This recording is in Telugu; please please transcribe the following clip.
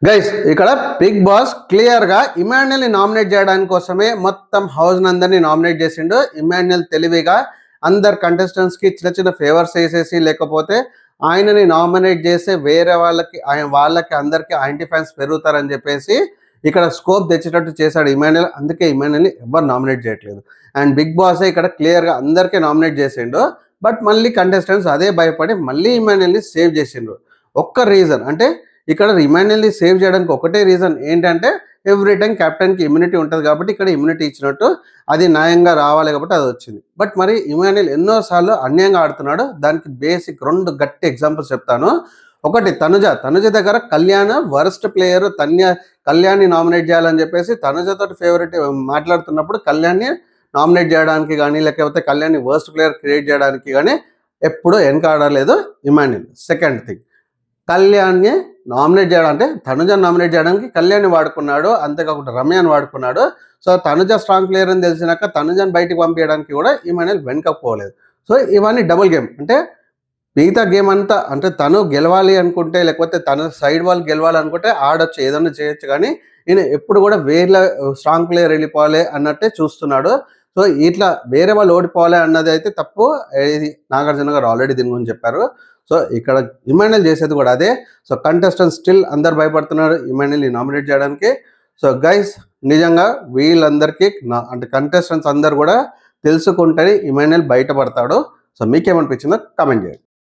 గైస్ ఇక్కడ బిగ్ బాస్ క్లియర్ గా ఇమాన్యుయల్ ని నామినేట్ చేయడానికి కోసమే మొత్తం హౌస్ అందరినీ నామినేట్ చేసిండు. ఇమాన్యుయల్ తెలివిగా అందరు కంటెస్టెంట్స్ కి చిన్న చిన్న ఫేవర్స్ వేసేసి లేకపోతే ఆయనని నామినేట్ చేస్తే వేరే వాళ్ళకి అందరికి యాంటీ ఫ్యాన్స్ పెరుగుతారని చెప్పేసి ఇక్కడ స్కోప్ తెచ్చేటట్టు చేశాడు ఇమాన్యుయల్. అందుకే ఇమాన్యుయల్ ని ఎవరు నామినేట్ చేయట్లేదు. అండ్ బిగ్ బాస్ ఇక్కడ క్లియర్ గా అందరికీ నామినేట్ చేసిండు. బట్ మళ్ళీ కంటెస్టెంట్స్ అదే భయపడి మళ్ళీ ఇమాన్యుయల్ ని సేవ్ చేసిండ్రు. ఒక్క రీజన్ అంటే ఇక్కడ ఇమాన్యుయల్ ని సేవ్ చేయడానికి ఒకటే రీజన్ ఏంటంటే ఎవ్రీ టైం కెప్టెన్ కి ఇమ్యూనిటీ ఉంటుంది కాబట్టి ఇక్కడ ఇమ్యూనిటీ ఇచ్చినట్టు అది న్యాయంగా రావాలి కాబట్టి అది వచ్చింది. బట్ మరి ఇమాన్యుయల్ ఎన్నోసార్లు అన్యాయంగా ఆడుతున్నాడు. దానికి బేసిక్ 2 గట్టి ఎగ్జాంపుల్స్ చెప్తాను. ఒకటి తనుజ దగ్గర కళ్యాణ్ వరస్ట్ ప్లేయర్ కళ్యాణ్ని నామినేట్ చేయాలని చెప్పేసి తనుజతో ఫేవరెట్ మాట్లాడుతున్నప్పుడు కళ్యాణ్ని నామినేట్ చేయడానికి కానీ లేకపోతే కళ్యాణ్ని వర్స్ట్ ప్లేయర్ క్రియేట్ చేయడానికి కానీ ఎప్పుడూ వెనకాడలేదు ఇమాన్యుయల్. సెకండ్ థింగ్, కళ్యాణ్ని నామినేట్ చేయడం అంటే తనుజను నామినేట్ చేయడానికి కళ్యాణ్ని వాడుకున్నాడు, అంతేకాకుండా రమ్యని వాడుకున్నాడు. సో తనుజ స్ట్రాంగ్ ప్లేయర్ అని తెలిసినాక తనుజను బయటికి పంపించడానికి కూడా ఇమాన్యుయల్ వెనకపోలేదు. సో ఇవన్నీ డబుల్ గేమ్. అంటే మిగతా గేమ్ అంతా అంటే తను గెలవాలి అనుకుంటే లేకపోతే తన సైడ్ వాళ్ళు గెలవాలి అనుకుంటే ఆడొచ్చు, ఏదన్నా చేయొచ్చు. కానీ ఈయన ఎప్పుడు కూడా వేరే స్ట్రాంగ్ ప్లేయర్ వెళ్ళిపోవాలి అన్నట్టే చూస్తున్నాడు. సో ఇట్లా వేరే వాళ్ళు ఓడిపోవాలి అన్నది అయితే తప్పు. ఇది నాగార్జున గారు ఆల్రెడీ దీని గురించి చెప్పారు. సో ఇక్కడ ఇమాన్యుయల్ చేసేది కూడా అదే. సో కంటెస్టెంట్ స్టిల్ అందరు భయపడుతున్నారు ఇమాన్యుయల్ని నామినేట్ చేయడానికి. సో గైస్ నిజంగా వీళ్ళందరికీ అంటే కంటెస్టెంట్స్ అందరు కూడా తెలుసుకుంటే ఇమాన్యుయల్ బయటపడతాడు. సో మీకేమనిపించిందో కామెంట్ చేయండి.